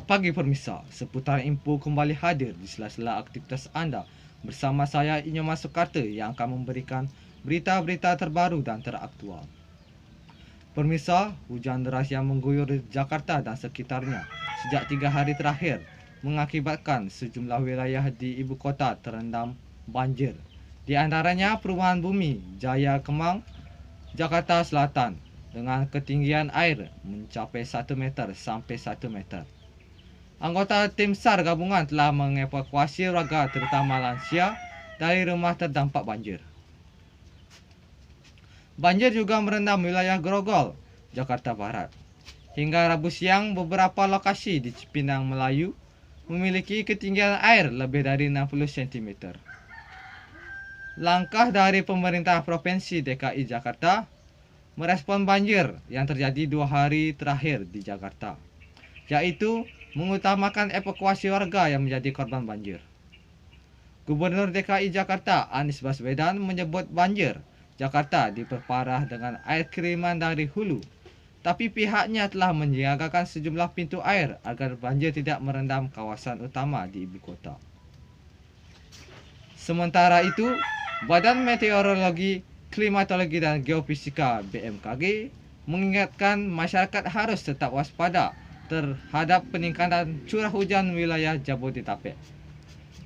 Selamat pagi pemirsa, seputar info kembali hadir di sela-sela aktivitas anda bersama saya Inyoman Sukarta yang akan memberikan berita-berita terbaru dan teraktual. Pemirsa, hujan deras yang mengguyur Jakarta dan sekitarnya sejak 3 hari terakhir mengakibatkan sejumlah wilayah di ibu kota terendam banjir. Di antaranya Perumahan Bumi, Jaya Kemang, Jakarta Selatan dengan ketinggian air mencapai 1 meter sampai 1 meter. Anggota tim SAR gabungan telah mengevakuasi warga terutama lansia dari rumah terdampak banjir. Banjir juga merendam wilayah Grogol, Jakarta Barat. Hingga Rabu siang, beberapa lokasi di Cipinang Melayu memiliki ketinggian air lebih dari 60 cm. Langkah dari pemerintah Provinsi DKI Jakarta merespon banjir yang terjadi 2 hari terakhir di Jakarta, yaitu mengutamakan evakuasi warga yang menjadi korban banjir. Gubernur DKI Jakarta Anies Baswedan menyebut banjir Jakarta diperparah dengan air kiriman dari hulu, tapi pihaknya telah menyiagakan sejumlah pintu air agar banjir tidak merendam kawasan utama di ibu kota. Sementara itu, Badan Meteorologi, Klimatologi dan Geofisika BMKG mengingatkan masyarakat harus tetap waspada terhadap peningkatan curah hujan wilayah Jabodetabek.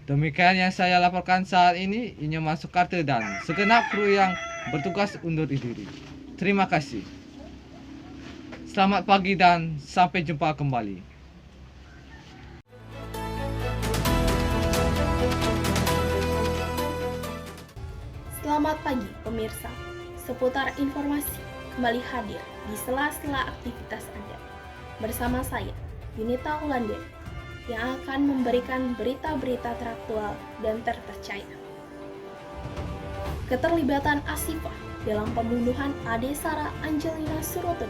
Demikian yang saya laporkan saat ini, Inyoman Sukarta dan segenap kru yang bertugas undur diri. Terima kasih. Selamat pagi dan sampai jumpa kembali. Selamat pagi pemirsa, seputar informasi kembali hadir di sela-sela aktivitas Anda. Bersama saya, Yunita Wulandari, yang akan memberikan berita-berita teraktual dan terpercaya. Keterlibatan Asifah dalam pembunuhan Ade Sarah Angelina Suroto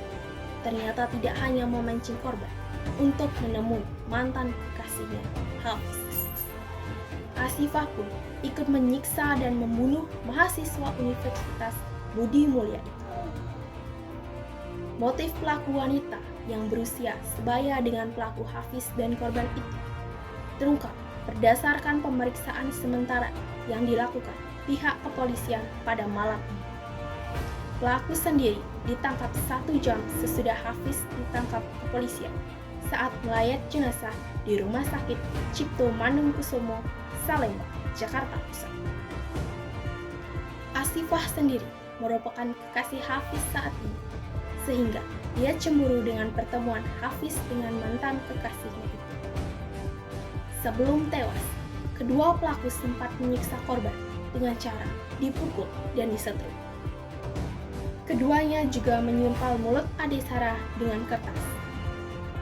ternyata tidak hanya memancing korban untuk menemui mantan kekasihnya, Hafiz. Asifah pun ikut menyiksa dan membunuh mahasiswa Universitas Budi Mulyadi. Motif pelaku wanita yang berusia sebaya dengan pelaku Hafiz dan korban itu terungkap berdasarkan pemeriksaan sementara yang dilakukan pihak kepolisian pada malam ini. Pelaku sendiri ditangkap 1 jam sesudah Hafiz ditangkap kepolisian saat melayat jenazah di Rumah Sakit Cipto Mangunkusumo, Salemba, Jakarta Pusat. Asifah sendiri merupakan kekasih Hafiz saat ini, sehingga dia cemburu dengan pertemuan Hafiz dengan mantan kekasihnya itu. Sebelum tewas, kedua pelaku sempat menyiksa korban dengan cara dipukul dan disetrum. Keduanya juga menyumpal mulut Ade Sarah dengan kertas.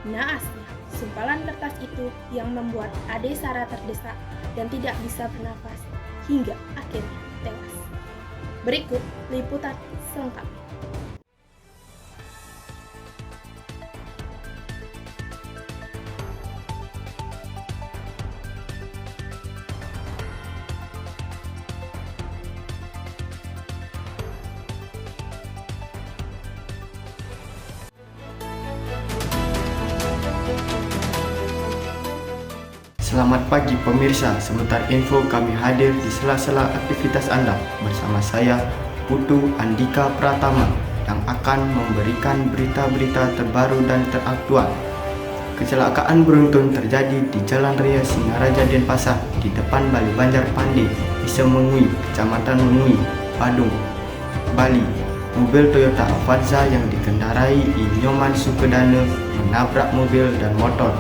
Naasnya, sumpalan kertas itu yang membuat Ade Sarah terdesak dan tidak bisa bernafas hingga akhirnya tewas. Berikut liputan selengkapnya. Selamat pagi pemirsa, sebentar info kami hadir di sela-sela aktivitas Anda bersama saya, Putu Andika Pratama, yang akan memberikan berita-berita terbaru dan teraktual. Kecelakaan beruntun terjadi di Jalan Raya Singaraja Denpasar di depan Bali Banjar Pande, Desa Mengui, Kecamatan Mengui, Badung, Bali. Mobil Toyota Avanza yang dikendarai Inyoman Sukedana menabrak mobil dan motor.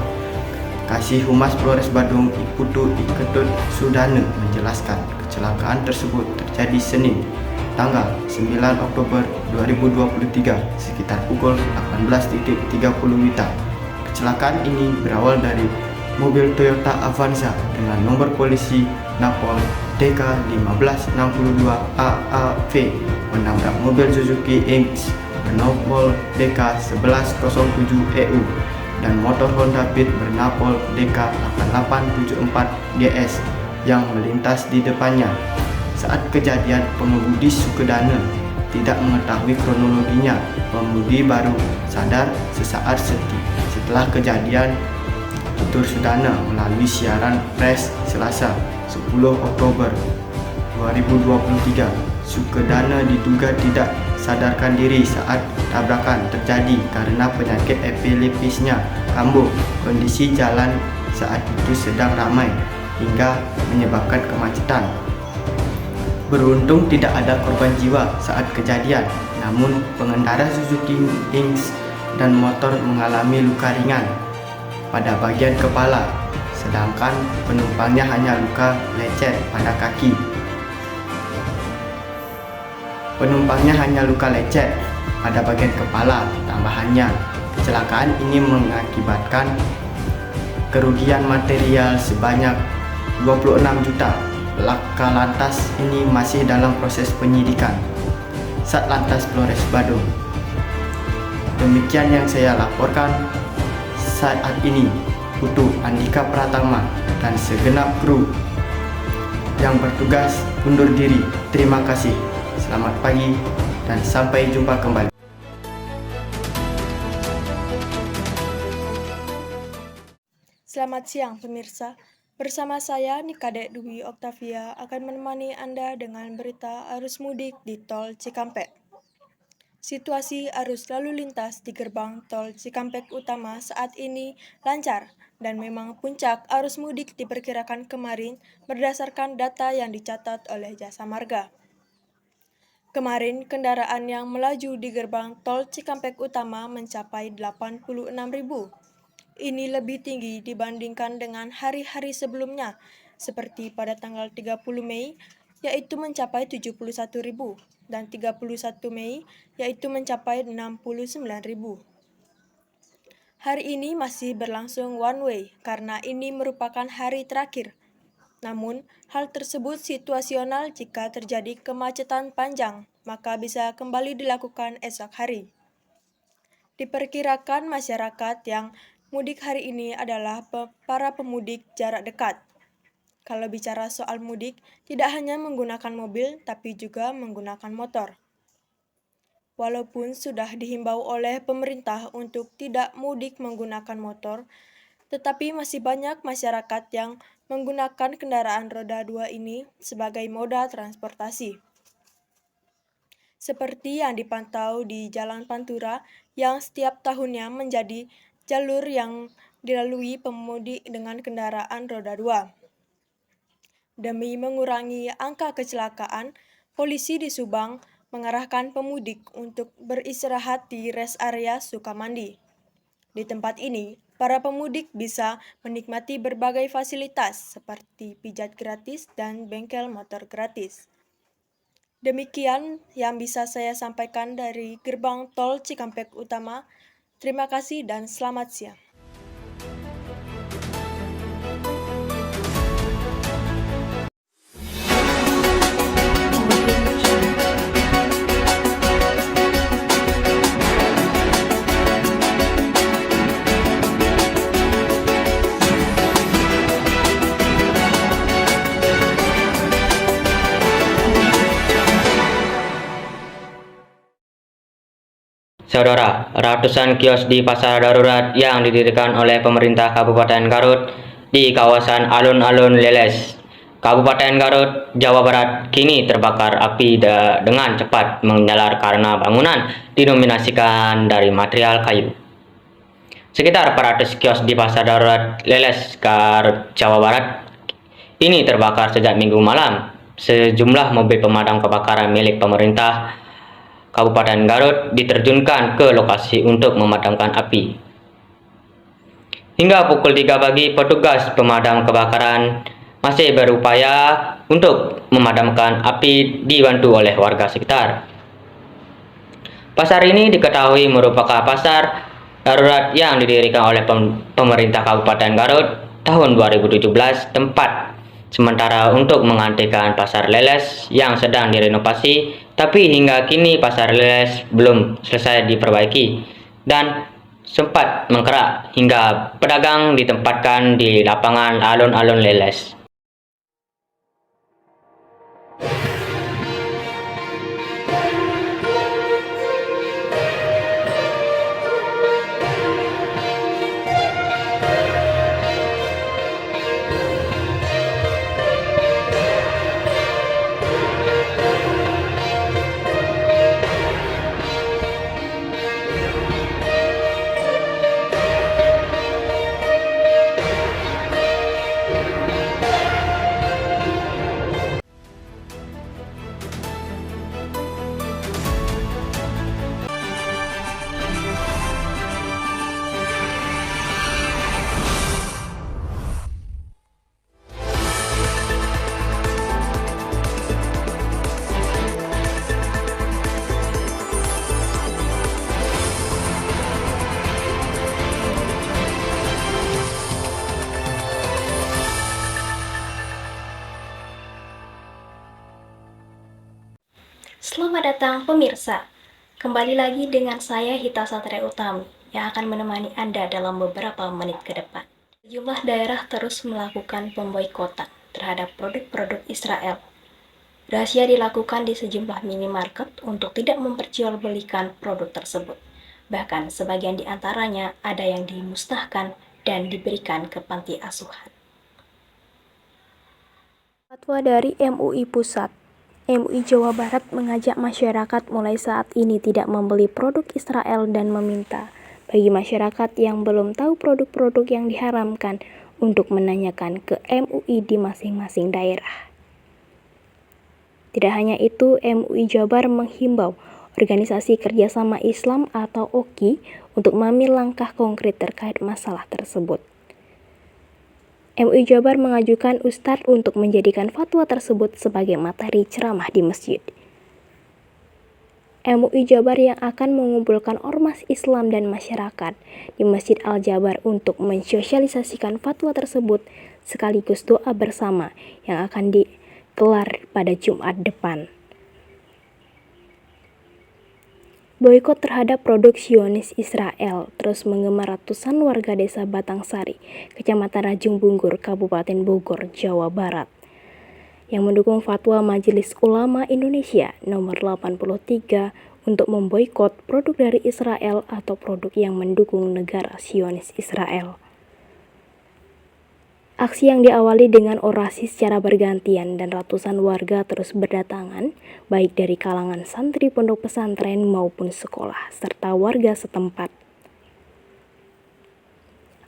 Kasih Humas Polres Badung Iputu Iketut Sudana menjelaskan kecelakaan tersebut terjadi Senin, tanggal 9 Oktober 2023 sekitar pukul 18.30 WITA. Kecelakaan ini berawal dari mobil Toyota Avanza dengan nomor polisi Napol DK 1562 AAV menabrak mobil Suzuki X bernomor DK 1107 EU dan motor Honda Beat bernapol DK 8874 GS yang melintas di depannya. Saat kejadian, pengemudi Sukedana tidak mengetahui kronologinya. Pengemudi baru sadar sesaat setelah kejadian Tutur Sudana melalui siaran pers Selasa 10 Oktober 2023. Sukadana diduga tidak sadarkan diri saat tabrakan terjadi karena penyakit epilepsinya kambuh. Kondisi jalan saat itu sedang ramai hingga menyebabkan kemacetan. Beruntung tidak ada korban jiwa saat kejadian, namun pengendara Suzuki Inks dan motor mengalami luka ringan pada bagian kepala, sedangkan penumpangnya hanya luka lecet pada kaki. Penumpangnya hanya luka lecet pada bagian kepala. Tambahannya, kecelakaan ini mengakibatkan kerugian material sebanyak 26 juta. Laka lantas ini masih dalam proses penyidikan Satlantas Polres Badung. Demikian yang saya laporkan saat ini. Putu Andika Pratama dan segenap kru yang bertugas undur diri. Terima kasih. Selamat pagi dan sampai jumpa kembali. Selamat siang pemirsa. Bersama saya Nikadek Dwi Oktavia akan menemani Anda dengan berita arus mudik di Tol Cikampek. Situasi arus lalu lintas di gerbang Tol Cikampek Utama saat ini lancar dan memang puncak arus mudik diperkirakan kemarin berdasarkan data yang dicatat oleh Jasa Marga. Kemarin kendaraan yang melaju di gerbang Tol Cikampek Utama mencapai 86.000. Ini lebih tinggi dibandingkan dengan hari-hari sebelumnya, seperti pada tanggal 30 Mei, yaitu mencapai 71.000, dan 31 Mei, yaitu mencapai 69.000. Hari ini masih berlangsung one way, karena ini merupakan hari terakhir. Namun, hal tersebut situasional jika terjadi kemacetan panjang, maka bisa kembali dilakukan esok hari. Diperkirakan masyarakat yang mudik hari ini adalah para pemudik jarak dekat. Kalau bicara soal mudik, tidak hanya menggunakan mobil, tapi juga menggunakan motor. Walaupun sudah dihimbau oleh pemerintah untuk tidak mudik menggunakan motor, tetapi masih banyak masyarakat yang menggunakan kendaraan roda 2 ini sebagai moda transportasi. Seperti yang dipantau di Jalan Pantura yang setiap tahunnya menjadi jalur yang dilalui pemudik dengan kendaraan roda 2. Demi mengurangi angka kecelakaan, polisi di Subang mengarahkan pemudik untuk beristirahat di rest area Sukamandi. Di tempat ini, para pemudik bisa menikmati berbagai fasilitas seperti pijat gratis dan bengkel motor gratis. Demikian yang bisa saya sampaikan dari gerbang Tol Cikampek Utama. Terima kasih dan selamat siang. Saudara, ratusan kios di pasar darurat yang didirikan oleh pemerintah Kabupaten Garut di kawasan Alun-Alun Leles, Kabupaten Garut, Jawa Barat kini terbakar api dengan cepat menjalar karena bangunan didominasikan dari material kayu. Sekitar 400 kios di pasar darurat Leles, Garut, Jawa Barat ini terbakar sejak Minggu malam. Sejumlah mobil pemadam kebakaran milik pemerintah Kabupaten Garut diterjunkan ke lokasi untuk memadamkan api. Hingga pukul 3 pagi, petugas pemadam kebakaran masih berupaya untuk memadamkan api dibantu oleh warga sekitar. Pasar ini diketahui merupakan pasar darurat yang didirikan oleh pemerintah Kabupaten Garut tahun 2017 tempat sementara untuk menggantikan pasar Leles yang sedang direnovasi, tapi hingga kini pasar Leles belum selesai diperbaiki dan sempat mengkerak hingga pedagang ditempatkan di lapangan alun-alun Leles. Selamat datang pemirsa. Kembali lagi dengan saya Hita Satria Utami yang akan menemani Anda dalam beberapa menit ke depan. Sejumlah daerah terus melakukan pemboikotan terhadap produk-produk Israel. Razia dilakukan di sejumlah minimarket untuk tidak memperjualbelikan produk tersebut. Bahkan sebagian di antaranya ada yang dimusnahkan dan diberikan ke panti asuhan. Fatwa dari MUI Pusat. MUI Jawa Barat mengajak masyarakat mulai saat ini tidak membeli produk Israel dan meminta bagi masyarakat yang belum tahu produk-produk yang diharamkan untuk menanyakan ke MUI di masing-masing daerah. Tidak hanya itu, MUI Jabar menghimbau Organisasi Kerjasama Islam atau OKI untuk mengambil langkah konkret terkait masalah tersebut. MUI Jabar mengajukan Ustadz untuk menjadikan fatwa tersebut sebagai materi ceramah di masjid. MUI Jabar yang akan mengumpulkan ormas Islam dan masyarakat di Masjid Al-Jabar untuk mensosialisasikan fatwa tersebut sekaligus doa bersama yang akan digelar pada Jumat depan. Boikot terhadap produk Zionis Israel terus menggema ratusan warga desa Batangsari, Kecamatan Rajung Bunggur, Kabupaten Bogor, Jawa Barat, yang mendukung fatwa Majelis Ulama Indonesia nomor 83 untuk memboikot produk dari Israel atau produk yang mendukung negara Zionis Israel. Aksi yang diawali dengan orasi secara bergantian dan ratusan warga terus berdatangan, baik dari kalangan santri pondok pesantren maupun sekolah, serta warga setempat.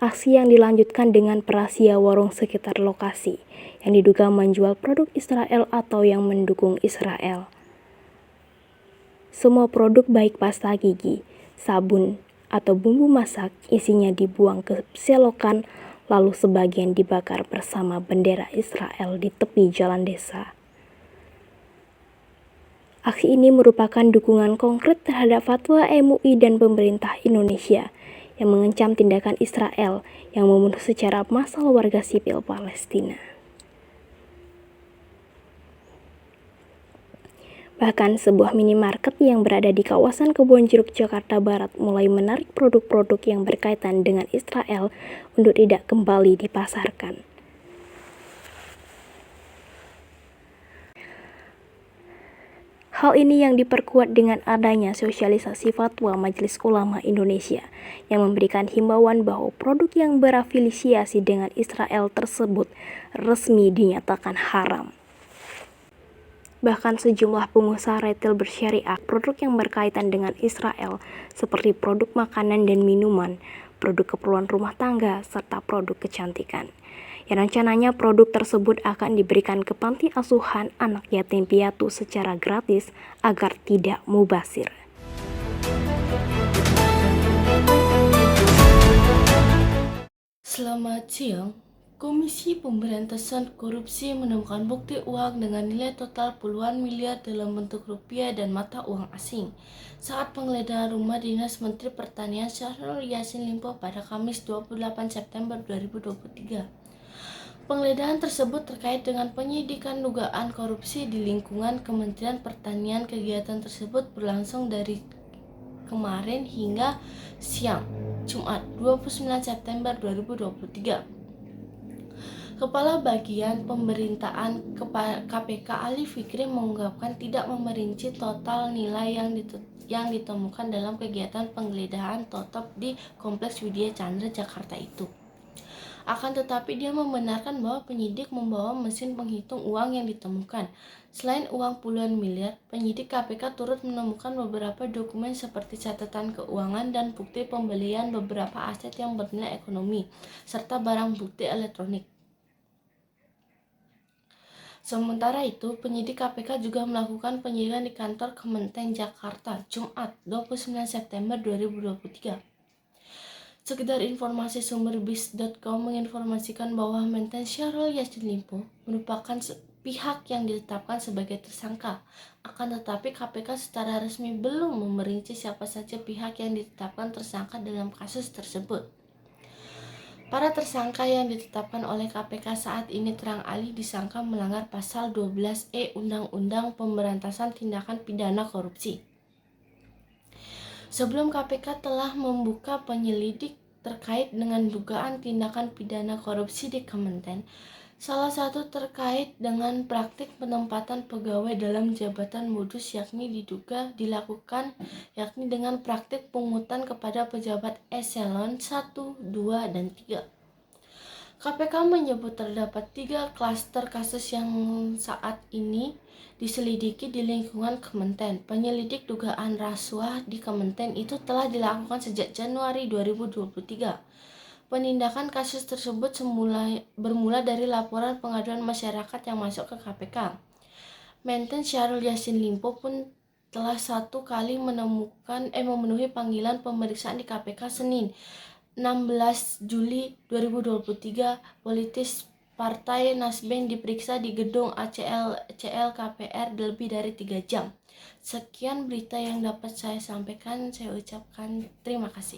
Aksi yang dilanjutkan dengan perazia warung sekitar lokasi yang diduga menjual produk Israel atau yang mendukung Israel. Semua produk baik pasta gigi, sabun, atau bumbu masak isinya dibuang ke selokan, lalu sebagian dibakar bersama bendera Israel di tepi jalan desa. Aksi ini merupakan dukungan konkret terhadap fatwa MUI dan pemerintah Indonesia yang mengancam tindakan Israel yang membunuh secara massal warga sipil Palestina. Bahkan sebuah minimarket yang berada di kawasan Kebonjeruk, Jakarta Barat mulai menarik produk-produk yang berkaitan dengan Israel untuk tidak kembali dipasarkan. Hal ini yang diperkuat dengan adanya sosialisasi fatwa Majelis Ulama Indonesia yang memberikan himbauan bahwa produk yang berafiliasi dengan Israel tersebut resmi dinyatakan haram. Bahkan sejumlah pengusaha retail bersyariah produk yang berkaitan dengan Israel seperti produk makanan dan minuman, produk keperluan rumah tangga, serta produk kecantikan. Yang rencananya produk tersebut akan diberikan ke panti asuhan anak yatim piatu secara gratis agar tidak mubazir. Selamat siang. Komisi Pemberantasan Korupsi menemukan bukti uang dengan nilai total puluhan miliar dalam bentuk rupiah dan mata uang asing saat penggeledahan rumah dinas Menteri Pertanian Syahrul Yassin Limpo pada Kamis 28 September 2023. Penggeledahan tersebut terkait dengan penyidikan dugaan korupsi di lingkungan Kementerian Pertanian. Kegiatan tersebut berlangsung dari kemarin hingga siang Jumat 29 September 2023. Kepala Bagian Pemberitaan KPK Ali Fikri mengungkapkan tidak memerinci total nilai yang ditemukan dalam kegiatan penggeledahan totop di Kompleks Widya Chandra Jakarta itu. Akan tetapi dia membenarkan bahwa penyidik membawa mesin penghitung uang yang ditemukan. Selain uang puluhan miliar, penyidik KPK turut menemukan beberapa dokumen seperti catatan keuangan dan bukti pembelian beberapa aset yang bernilai ekonomi, serta barang bukti elektronik. Sementara itu, penyidik KPK juga melakukan penyidikan di kantor Kementerian Jakarta, Jumat 29 September 2023. Sekedar informasi, sumberbis.com menginformasikan bahwa Mentan Syahrul Yassin Limpo merupakan pihak yang ditetapkan sebagai tersangka. Akan tetapi KPK secara resmi belum memerinci siapa saja pihak yang ditetapkan tersangka dalam kasus tersebut. Para tersangka yang ditetapkan oleh KPK saat ini terang alih disangka melanggar pasal 12E Undang-Undang Pemberantasan Tindakan Pidana Korupsi. Sebelum KPK telah membuka penyelidik terkait dengan dugaan tindakan pidana korupsi di Kementerian. Salah satu terkait dengan praktik penempatan pegawai dalam jabatan modus yakni diduga dilakukan yakni dengan praktik pungutan kepada pejabat eselon 1, 2, dan 3. KPK menyebut terdapat 3 klaster kasus yang saat ini diselidiki di lingkungan Kementerian. Penyelidik dugaan rasuah di Kementerian itu telah dilakukan sejak Januari 2023. Penindakan kasus tersebut bermula dari laporan pengaduan masyarakat yang masuk ke KPK. Menten Syahrul Yassin Limpo pun telah 1 kali memenuhi panggilan pemeriksaan di KPK Senin 16 Juli 2023. Politis Partai Nasdem diperiksa di gedung ACL KPR lebih dari 3 jam. Sekian berita yang dapat saya sampaikan. Saya ucapkan terima kasih.